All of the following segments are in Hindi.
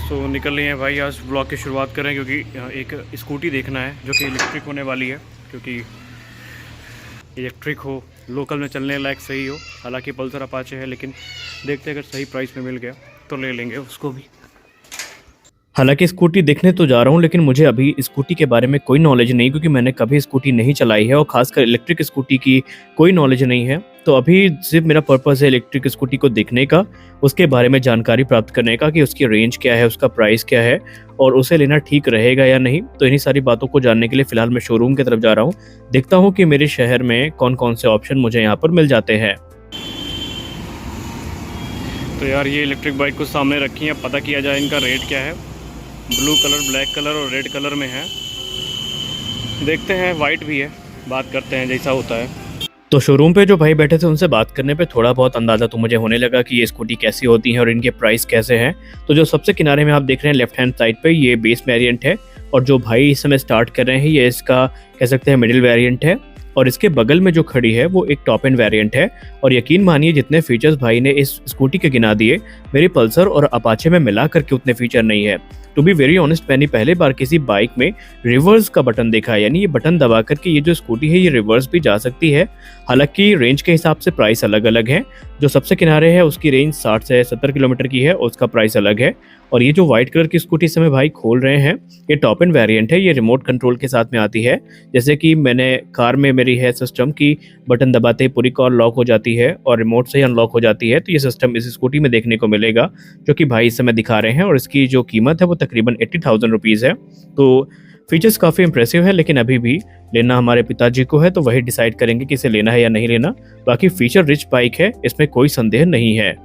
तो निकल रही हैं भाई, आज ब्लॉग की शुरुआत करें क्योंकि एक स्कूटी देखना है जो कि इलेक्ट्रिक होने वाली है। क्योंकि इलेक्ट्रिक हो, लोकल में चलने लायक सही हो। हालांकि पल्सर अपाचे है, लेकिन देखते हैं अगर सही प्राइस में मिल गया तो ले लेंगे उसको भी। हालांकि स्कूटी देखने तो जा रहा हूँ, लेकिन मुझे अभी स्कूटी के बारे में कोई नॉलेज नहीं, क्योंकि मैंने कभी स्कूटी नहीं चलाई है और खासकर इलेक्ट्रिक स्कूटी की कोई नॉलेज नहीं है। तो अभी सिर्फ मेरा पर्पस है इलेक्ट्रिक स्कूटी को देखने का, उसके बारे में जानकारी प्राप्त करने का कि उसकी रेंज क्या है, उसका प्राइस क्या है और उसे लेना ठीक रहेगा या नहीं। तो इन्हीं सारी बातों को जानने के लिए फ़िलहाल मैं शोरूम की तरफ जा रहा हूँ। देखता हूँ कि मेरे शहर में कौन कौन से ऑप्शन मुझे यहाँ पर मिल जाते हैं। तो यार ये इलेक्ट्रिक बाइक को सामने रखी है, पता किया जाए इनका रेट क्या है। ब्लू कलर, ब्लैक कलर और रेड कलर में है। देखते हैं, वाइट भी है, बात करते हैं जैसा होता है। तो शोरूम पे जो भाई बैठे थे उनसे बात करने पे थोड़ा बहुत अंदाज़ा तो मुझे होने लगा कि ये स्कूटी कैसी होती है और इनके प्राइस कैसे हैं। तो जो सबसे किनारे में आप देख रहे हैं लेफ्ट हैंड साइड पे, ये बेस वेरिएंट है और जो भाई इस समय स्टार्ट कर रहे हैं ये इसका कह सकते हैं मिडिल वेरिएंट है। और इसके बगल में जो खड़ी है वो एक टॉप एंड वेरिएंट है। और यकीन मानिए जितने फीचर्स भाई ने इस स्कूटी के गिना दिए, मेरी पल्सर और अपाचे में मिला करके उतने फीचर नहीं है। टू बी वेरी ऑनेस्ट, मैंने पहले बार किसी बाइक में रिवर्स का बटन देखा है, यानी ये बटन दबा करके ये जो स्कूटी है ये रिवर्स भी जा सकती है। हालांकि रेंज के हिसाब से प्राइस अलग अलग है। जो सबसे किनारे है उसकी रेंज 60 से 70 किलोमीटर की है और उसका प्राइस अलग है। और ये जो व्हाइट कलर की स्कूटी समय भाई खोल रहे हैं, ये टॉप एंड वेरिएंट है। ये रिमोट कंट्रोल के साथ में आती है। जैसे कि मैंने कार में मेरी है सिस्टम की बटन दबाते ही पूरी कार लॉक हो जाती है और रिमोट से ही अनलॉक हो जाती है। तो ये सिस्टम इस स्कूटी में देखने को मिलेगा, जो कि भाई इस समय दिखा रहे हैं। और इसकी जो कीमत है वो तकरीबन 80,000 रुपीज़ है। तो फीचर्स काफ़ी इंप्रेसिव है, लेकिन अभी भी लेना हमारे पिताजी को है, तो वही डिसाइड करेंगे कि इसे लेना है या नहीं लेना। बाकी फीचर रिच बाइक है, इसमें कोई संदेह नहीं है।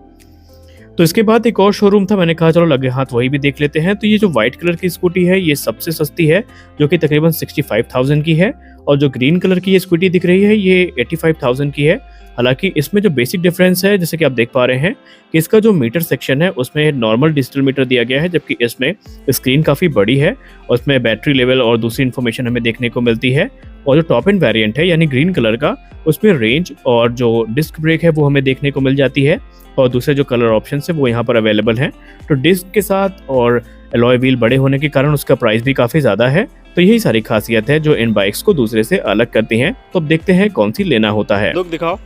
तो इसके बाद एक और शोरूम था, मैंने कहा चलो लगे हाथ वही भी देख लेते हैं। तो ये जो व्हाइट कलर की स्कूटी है ये सबसे सस्ती है, जो कि तकरीबन 65,000 की है। और जो ग्रीन कलर की ये स्कूटी दिख रही है ये 85,000 की है। हालांकि इसमें जो बेसिक डिफरेंस है, जैसे कि आप देख पा रहे हैं कि इसका जो मीटर सेक्शन है उसमें नॉर्मल डिजिटल मीटर दिया गया है, जबकि इसमें स्क्रीन काफ़ी बड़ी है और उसमें बैटरी लेवल और दूसरी इन्फॉर्मेशन हमें देखने को मिलती है। और जो टॉप एंड वेरिएंट है यानी ग्रीन कलर का, उसमें रेंज और जो डिस्क ब्रेक है वो हमें देखने को मिल जाती है। और दूसरे जो कलर ऑप्शन है वो यहाँ पर अवेलेबल हैं। तो डिस्क के साथ और अलॉय व्हील बड़े होने के कारण उसका प्राइस भी काफ़ी ज़्यादा है। तो यही सारी खासियत है जो इन बाइक्स को दूसरे से अलग करती हैं। तो अब देखते हैं कौन सी लेना होता है। लोग दिखाओ,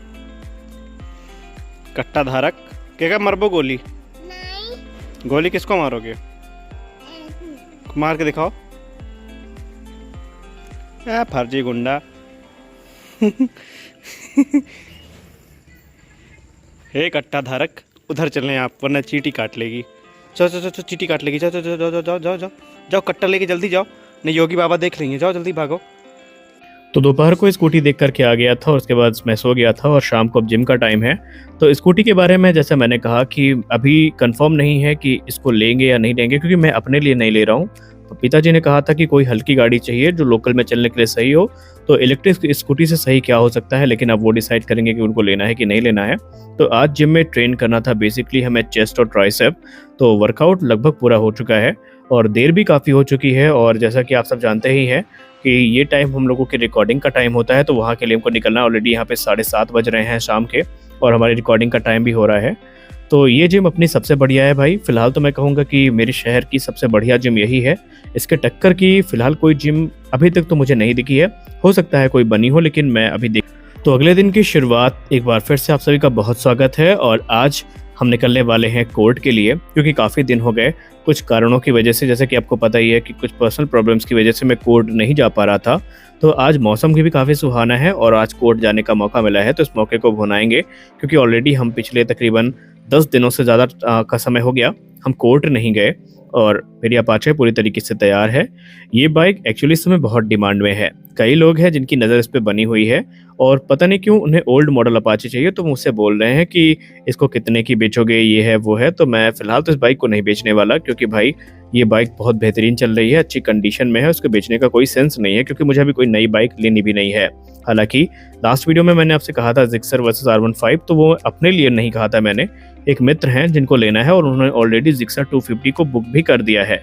कट्टा धारक क्या मरबो गोली? नहीं। गोली किसको मारोगे? मार के दिखाओ। फर्जी गुंडा। हे कट्टा धारक, उधर चलें आप, वरना चींटी काट लेगी। चलो चलो चलो, चींटी काट लेगी। जाओ जाओ जाओ जाओ जाओ जाओ जाओ जाओ, कट्टा लेके जल्दी जाओ, नहीं योगी बाबा देख लेंगे। जाओ जल्दी भागो। तो दोपहर को स्कूटी देख करके आ गया था और उसके बाद मैं सो गया था और शाम को अब जिम का टाइम है। तो स्कूटी के बारे में जैसे मैंने कहा कि अभी कंफर्म नहीं है कि इसको लेंगे या नहीं लेंगे, क्योंकि मैं अपने लिए नहीं ले रहा हूँ। तो पिताजी ने कहा था कि कोई हल्की गाड़ी चाहिए जो लोकल में चलने के लिए सही हो। तो इलेक्ट्रिक स्कूटी से सही क्या हो सकता है, लेकिन अब वो डिसाइड करेंगे कि उनको लेना है कि नहीं लेना है। तो आज जिम में ट्रेन करना था बेसिकली हमें चेस्ट और ट्राइसेप। तो वर्कआउट लगभग पूरा हो चुका है और देर भी काफ़ी हो चुकी है। और जैसा कि आप सब जानते ही हैं कि ये टाइम हम लोगों की रिकॉर्डिंग का टाइम होता है, तो वहाँ के लिए हमको निकलना ऑलरेडी यहाँ पे 7:30 बज रहे हैं शाम के, और हमारी रिकॉर्डिंग का टाइम भी हो रहा है। तो ये जिम अपनी सबसे बढ़िया है भाई। फिलहाल तो मैं कहूँगा कि मेरे शहर की सबसे बढ़िया जिम यही है। इसके टक्कर की फिलहाल कोई जिम अभी तक तो मुझे नहीं दिखी है। हो सकता है कोई बनी हो, लेकिन मैं अभी देख। तो अगले दिन की शुरुआत एक बार फिर से आप सभी का बहुत स्वागत है। और आज हम निकलने वाले हैं कोर्ट के लिए, क्योंकि काफ़ी दिन हो गए कुछ कारणों की वजह से, जैसे कि आपको पता ही है कि कुछ पर्सनल प्रॉब्लम्स की वजह से मैं कोर्ट नहीं जा पा रहा था। तो आज मौसम भी काफ़ी सुहाना है और आज कोर्ट जाने का मौका मिला है, तो इस मौके को भुनाएंगे। क्योंकि ऑलरेडी हम पिछले तकरीबन 10 दिनों से ज़्यादा का समय हो गया हम कोर्ट नहीं गए। और मेरी अपाचे पूरी तरीके से तैयार है। ये बाइक एक्चुअली इस समय बहुत डिमांड में है। कई लोग हैं जिनकी नज़र इस पर बनी हुई है और पता नहीं क्यों उन्हें ओल्ड मॉडल अपाचे चाहिए, तो मुझसे बोल रहे हैं कि इसको कितने की बेचोगे, ये है वो है। तो मैं फ़िलहाल तो इस बाइक को नहीं बेचने वाला, क्योंकि भाई ये बाइक बहुत बेहतरीन चल रही है, अच्छी कंडीशन में है। उसको बेचने का कोई सेंस नहीं है, क्योंकि मुझे अभी कोई नई बाइक लेनी भी नहीं है। हालांकि लास्ट वीडियो में मैंने आपसे कहा था जिक्सर वर्सेस R15, तो वो अपने लिए नहीं कहा था मैंने, एक मित्र हैं जिनको लेना है और उन्होंने ऑलरेडी जिक्सर 250 को बुक भी कर दिया है।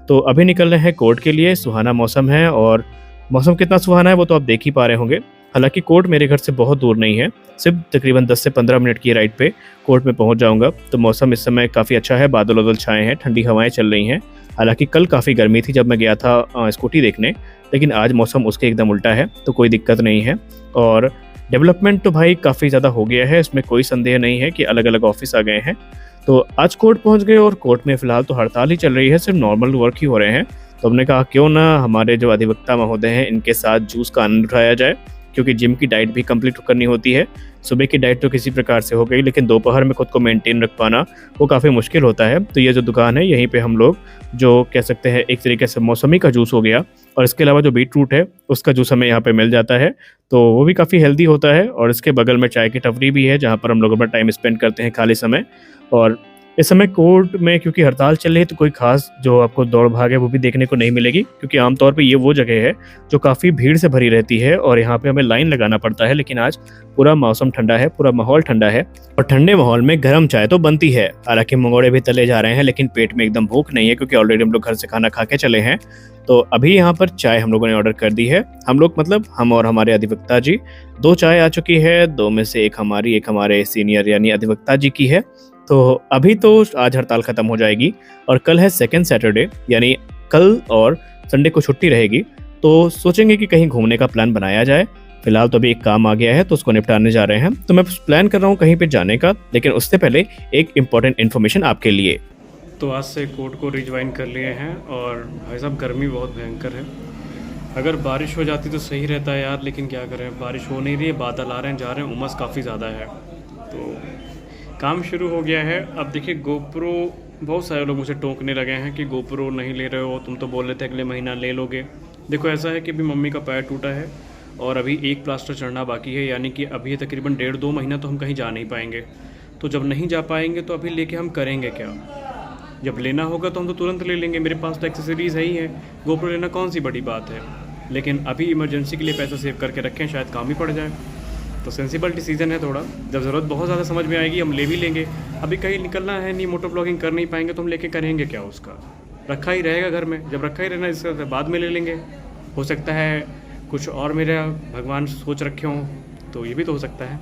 तो अभी निकल रहे हैं कोर्ट के लिए। सुहाना मौसम है और मौसम कितना सुहाना है वो तो आप देख ही पा रहे होंगे। हालांकि कोर्ट मेरे घर से बहुत दूर नहीं है, सिर्फ तकरीबन 10 से 15 मिनट की राइड पे कोर्ट में पहुंच जाऊंगा। तो मौसम इस समय काफ़ी अच्छा है, बादल वादल छाए हैं, ठंडी हवाएं चल रही हैं। हालांकि कल काफ़ी गर्मी थी जब मैं गया था स्कूटी देखने, लेकिन आज मौसम उसके एकदम उल्टा है, तो कोई दिक्कत नहीं है। और डेवलपमेंट तो भाई काफ़ी ज़्यादा हो गया है, इसमें कोई संदेह नहीं है कि अलग अलग ऑफिस आ गए हैं। तो आज कोर्ट पहुंच गए और कोर्ट में फ़िलहाल तो हड़ताल ही चल रही है, सिर्फ नॉर्मल वर्क ही हो रहे हैं। तो हमने कहा क्यों ना हमारे जो अधिवक्ता महोदय हैं इनके साथ जूस का आनंद उठाया जाए, क्योंकि जिम की डाइट भी कंप्लीट करनी होती है। सुबह की डाइट तो किसी प्रकार से हो गई, लेकिन दोपहर में खुद को मेंटेन रख पाना वो काफ़ी मुश्किल होता है। तो ये जो दुकान है यहीं पे हम लोग जो कह सकते हैं एक तरीके से मौसमी का जूस हो गया, और इसके अलावा जो बीट रूट है उसका जूस हमें यहाँ पे मिल जाता है, तो वो भी काफ़ी हेल्दी होता है। और इसके बगल में चाय की टपरी भी है जहाँ पर हम लोग अपना टाइम स्पेंड करते हैं खाली समय। और इस समय कोर्ट में क्योंकि हड़ताल चल रही है तो कोई खास जो आपको दौड़ भाग है वो भी देखने को नहीं मिलेगी, क्योंकि आमतौर पे ये वो जगह है जो काफ़ी भीड़ से भरी रहती है और यहाँ पे हमें लाइन लगाना पड़ता है। लेकिन आज पूरा मौसम ठंडा है, पूरा माहौल ठंडा है, और ठंडे माहौल में गर्म चाय तो बनती है। हालांकि मंगोड़े भी तले जा रहे हैं, लेकिन पेट में एकदम भूख नहीं है, क्योंकि ऑलरेडी हम लोग घर से खाना खा के चले हैं। तो अभी यहाँ पर चाय हम लोगों ने ऑर्डर कर दी है। हम लोग मतलब हम और हमारे अधिवक्ता जी, 2 चाय आ चुकी है, 2 में से एक हमारी, एक हमारे सीनियर यानी अधिवक्ता जी की है। तो अभी तो आज हड़ताल ख़त्म हो जाएगी और कल है सेकंड सैटरडे, यानी कल और संडे को छुट्टी रहेगी। तो सोचेंगे कि कहीं घूमने का प्लान बनाया जाए। फिलहाल तो अभी एक काम आ गया है तो उसको निपटाने जा रहे हैं, तो मैं प्लान कर रहा हूँ कहीं पे जाने का, लेकिन उससे पहले एक इम्पॉर्टेंट इन्फॉर्मेशन आपके लिए। तो आज से कोर्ट को रिज्वाइन कर लिए हैं, और भाई साहब गर्मी बहुत भयंकर है। अगर बारिश हो जाती तो सही रहता है यार, लेकिन क्या करें, बारिश हो नहीं रही है, बादल आ रहे हैं जा रहे हैं, उमस काफ़ी ज़्यादा है। तो काम शुरू हो गया है। अब देखिए गोप्रो, बहुत सारे लोग मुझे टोकने लगे हैं कि गोप्रो नहीं ले रहे हो, तुम तो बोल रहे थे अगले महीना ले लोगे। देखो ऐसा है कि अभी मम्मी का पैर टूटा है और अभी एक प्लास्टर चढ़ना बाकी है, यानी कि अभी तकरीबन 1.5-2 महीना तो हम कहीं जा नहीं पाएंगे। तो जब नहीं जा पाएंगे तो अभी लेके हम करेंगे क्या? जब लेना होगा तो हम तो तुरंत ले लेंगे, मेरे पास तो एक्सेसरीज़ है ही है, गोप्रो लेना कौन सी बड़ी बात है। लेकिन अभी इमरजेंसी के लिए पैसा सेव करके रखें, शायद काम ही पड़ जाए। तो सेंसिबल डिसीजन है थोड़ा, जब ज़रूरत बहुत ज़्यादा समझ में आएगी हम ले भी लेंगे। अभी कहीं निकलना है नहीं, मोटो ब्लॉगिंग कर नहीं पाएंगे तो हम लेके करेंगे क्या? उसका रखा ही रहेगा घर में, जब रखा ही रहना इसका बाद में ले लेंगे। हो सकता है कुछ और मेरा भगवान सोच रखे हों, तो ये भी तो हो सकता है।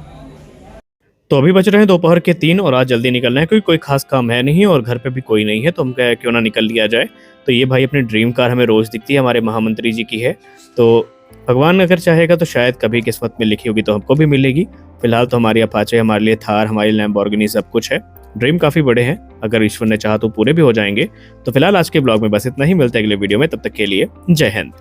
तो अभी बच रहे हैं दोपहर के 3 और आज जल्दी निकलना है, क्योंकि कोई खास काम है नहीं और घर पे भी कोई नहीं है, तो हम कहे क्यों ना निकल लिया जाए। तो ये भाई अपनी ड्रीम कार हमें रोज़ दिखती है, हमारे महामंत्री जी की है। तो भगवान अगर चाहेगा तो शायद कभी किस्मत में लिखी होगी तो हमको भी मिलेगी। फिलहाल तो हमारी अपाचे, हमारे लिए थार, हमारी लैम्बोर्गिनी सब कुछ है। ड्रीम काफ़ी बड़े हैं, अगर ईश्वर ने चाहा तो पूरे भी हो जाएंगे। तो फिलहाल आज के ब्लॉग में बस इतना ही, मिलते हैं अगले वीडियो में, तब तक के लिए जय हिंद।